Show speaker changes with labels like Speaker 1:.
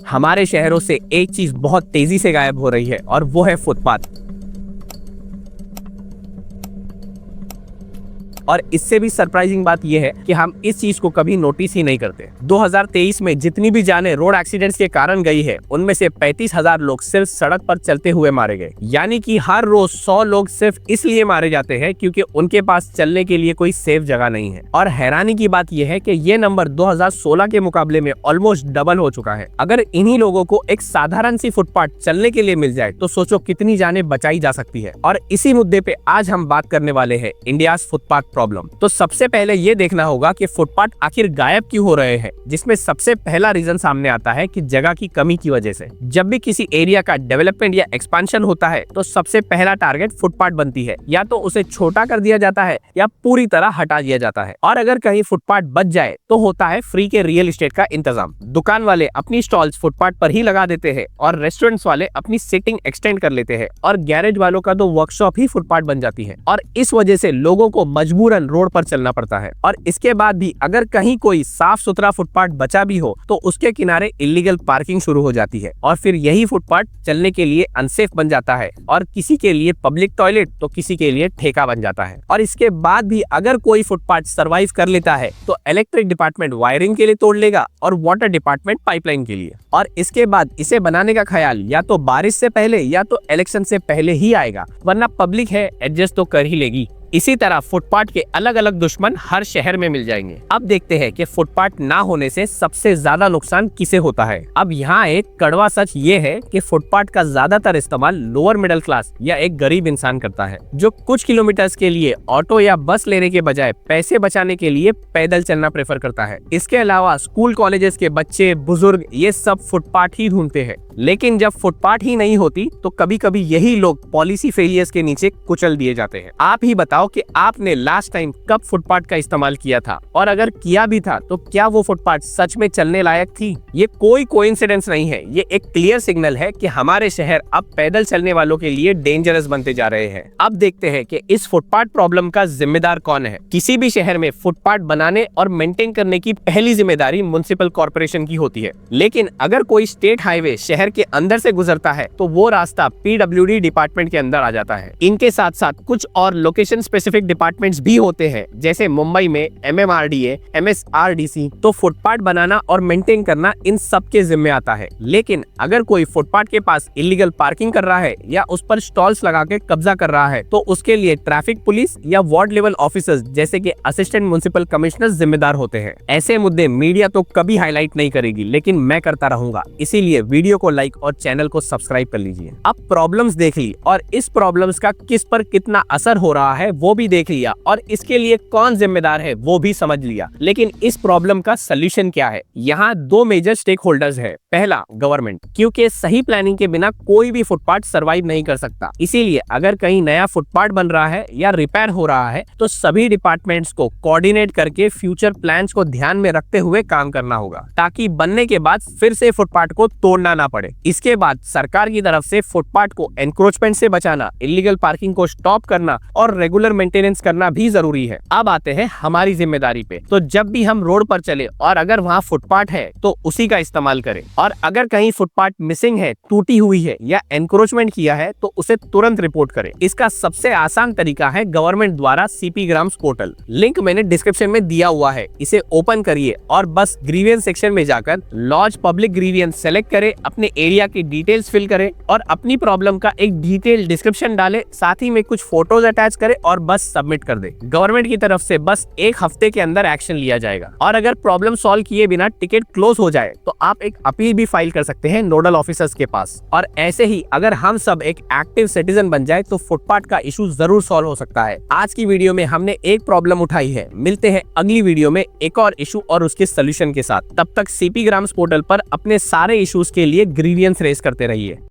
Speaker 1: हमारे शहरों से एक चीज बहुत तेजी से गायब हो रही है और वो है फुटपाथ। और इससे भी सरप्राइजिंग बात यह है कि हम इस चीज को कभी नोटिस ही नहीं करते। 2023 में जितनी भी जानें रोड एक्सीडेंट्स के कारण गई है, उनमें से 35,000 लोग सिर्फ सड़क पर चलते हुए मारे गए। यानी कि हर रोज 100 लोग सिर्फ इसलिए मारे जाते हैं क्योंकि उनके पास चलने के लिए कोई सेफ जगह नहीं है। और हैरानी की बात यह है कि ये नंबर 2016 के मुकाबले में ऑलमोस्ट डबल हो चुका है। अगर इन्हीं लोगों को एक साधारण सी फुटपाथ चलने के लिए मिल जाए तो सोचो कितनी जानें बचाई जा सकती है। और इसी मुद्दे पे आज हम बात करने वाले हैं इंडियाज फुटपाथ प्रॉब्लम। तो सबसे पहले ये देखना होगा कि फुटपाथ आखिर गायब क्यों हो रहे हैं, जिसमें सबसे पहला रीजन सामने आता है कि जगह की कमी की वजह से। जब भी किसी एरिया का डेवलपमेंट या एक्सपेंशन होता है तो सबसे पहला टारगेट फुटपाथ बनती है। या तो उसे छोटा कर दिया जाता है या पूरी तरह हटा दिया जाता है। और अगर कहीं फुटपाथ बच जाए तो होता है फ्री के रियल एस्टेट का इंतजाम। दुकान वाले अपनी स्टॉल्स फुटपाथ पर ही लगा देते हैं और रेस्टोरेंट्स वाले अपनी सीटिंग एक्सटेंड कर लेते हैं और गैरेज वालों का तो वर्कशॉप ही फुटपाथ बन जाती है। और इस वजह से लोगों को मजबूरन रोड पर चलना पड़ता है। और इसके बाद भी अगर कहीं कोई साफ सुथरा फुटपाथ बचा भी हो तो उसके किनारे इलीगल पार्किंग शुरू हो जाती है और फिर यही फुटपाथ चलने के लिए अनसेफ बन जाता है और किसी के लिए पब्लिक टॉयलेट तो किसी के लिए ठेका बन जाता है। और इसके बाद भी अगर कोई फुटपाथ सरवाइव कर लेता है तो इलेक्ट्रिक डिपार्टमेंट वायरिंग के लिए तोड़ लेगा और वाटर डिपार्टमेंट पाइपलाइन के लिए। और इसके बाद इसे बनाने का ख्याल या तो बारिश से पहले या तो इलेक्शन से पहले ही आएगा, वरना पब्लिक है एडजस्ट तो कर ही लेगी। इसी तरह फुटपाथ के अलग अलग दुश्मन हर शहर में मिल जाएंगे। अब देखते हैं कि फुटपाथ ना होने से सबसे ज्यादा नुकसान किसे होता है। अब यहाँ एक कड़वा सच ये है कि फुटपाथ का ज्यादातर इस्तेमाल लोअर मिडिल क्लास या एक गरीब इंसान करता है, जो कुछ किलोमीटर्स के लिए ऑटो या बस लेने के बजाय पैसे बचाने के लिए पैदल चलना प्रेफर करता है। इसके अलावा स्कूल कॉलेजेस के बच्चे, बुजुर्ग ये सब फुटपाथ ही ढूंढते हैं। लेकिन जब फुटपाथ ही नहीं होती तो कभी कभी यही लोग पॉलिसी फेलियर्स के नीचे कुचल दिए जाते हैं। आप ही बताओ कि आपने लास्ट टाइम कब फुटपाथ का इस्तेमाल किया था, और अगर किया भी था तो क्या वो फुटपाथ सच में चलने लायक थी। ये कोई कोइंसिडेंस नहीं है, ये एक क्लियर सिग्नल है कि हमारे शहर अब पैदल चलने वालों के लिए डेंजरस बनते जा रहे हैं। अब देखते हैं कि इस फुटपाथ प्रॉब्लम का जिम्मेदार कौन है। किसी भी शहर में फुटपाथ बनाने और मेंटेन करने की पहली जिम्मेदारी म्युनिसिपल कॉर्पोरेशन की होती है। लेकिन अगर कोई स्टेट हाईवे शहर के अंदर से गुजरता है तो वो रास्ता PWD डिपार्टमेंट के अंदर आ जाता है। इनके साथ साथ कुछ और लोकेशन स्पेसिफिक डिपार्टमेंट्स भी होते हैं, जैसे मुंबई में MMRDA, MSRDC। तो फुटपाथ बनाना और मेंटेन करना इन सब के जिम्मे आता है। लेकिन अगर कोई फुटपाथ के पास इलीगल पार्किंग कर रहा है या उस पर स्टॉल्स लगा के कब्जा कर रहा है तो उसके लिए ट्रैफिक पुलिस या वार्ड लेवल ऑफिसर्स जैसे कि असिस्टेंट म्युनिसिपल कमिश्नर जिम्मेदार होते हैं। ऐसे मुद्दे मीडिया तो कभी हाईलाइट नहीं करेगी, लेकिन मैं करता रहूंगा। इसीलिए वीडियो को लाइक और चैनल को सब्सक्राइब कर लीजिए। अब प्रॉब्लम्स देख ली और इस प्रॉब्लम्स का किस पर कितना असर हो रहा है वो भी देख लिया और इसके लिए कौन जिम्मेदार है वो भी समझ लिया। लेकिन इस प्रॉब्लम का सलूशन क्या है? यहाँ दो मेजर स्टेक होल्डर्स है। पहला, गवर्नमेंट, क्योंकि सही प्लानिंग के बिना कोई भी फुटपाथ सर्वाइव नहीं कर सकता। इसीलिए अगर कहीं नया फुटपाथ बन रहा है या रिपेयर हो रहा है तो सभी डिपार्टमेंट्स को कोऑर्डिनेट करके फ्यूचर प्लान्स को ध्यान में रखते हुए काम करना होगा, ताकि बनने के बाद फिर से फुटपाथ को तोड़ना ना पड़े। इसके बाद सरकार की तरफ से फुटपाथ को एनक्रोचमेंट से बचाना, इलीगल पार्किंग को स्टॉप करना और रेगुलर मेंटेनेंस करना भी जरूरी है। अब आते हैं हमारी जिम्मेदारी पे। तो जब भी हम रोड पर चले और अगर वहाँ फुटपाथ है तो उसी का इस्तेमाल करें, और अगर कहीं फुटपाथ मिसिंग है, टूटी हुई है या एनक्रोचमेंट किया है तो उसे तुरंत रिपोर्ट करें। इसका सबसे आसान तरीका है गवर्नमेंट द्वारा CP ग्राम्स पोर्टल। लिंक मैंने डिस्क्रिप्शन में दिया हुआ है, इसे ओपन करिए और बस ग्रीवियंस सेक्शन में जाकर लॉज पब्लिक ग्रीवियंस सेलेक्ट करें, अपने एरिया की डिटेल्स फिल करें और अपनी प्रॉब्लम का एक डिटेल डिस्क्रिप्शन डालें, साथ ही में कुछ फोटोज अटैच करें और बस सबमिट कर दे। गवर्नमेंट की तरफ से बस 1 हफ्ते के अंदर एक्शन लिया जाएगा। और अगर प्रॉब्लम सॉल्व किए बिना टिकट क्लोज हो जाए तो आप एक अपील भी फाइल कर सकते हैं नोडल ऑफिसर्स के पास। और ऐसे ही अगर हम सब एक एक्टिव सिटीजन बन जाए तो फुटपाथ का इशू जरूर सॉल्व हो सकता है। आज की वीडियो में हमने एक प्रॉब्लम उठाई है। मिलते हैं अगली वीडियो में एक और इशू और उसके सोल्यूशन के साथ। तब तक CP ग्राम्स पोर्टल पर अपने सारे इश्यूज के लिए ग्रीवियंस रेज करते रहिए।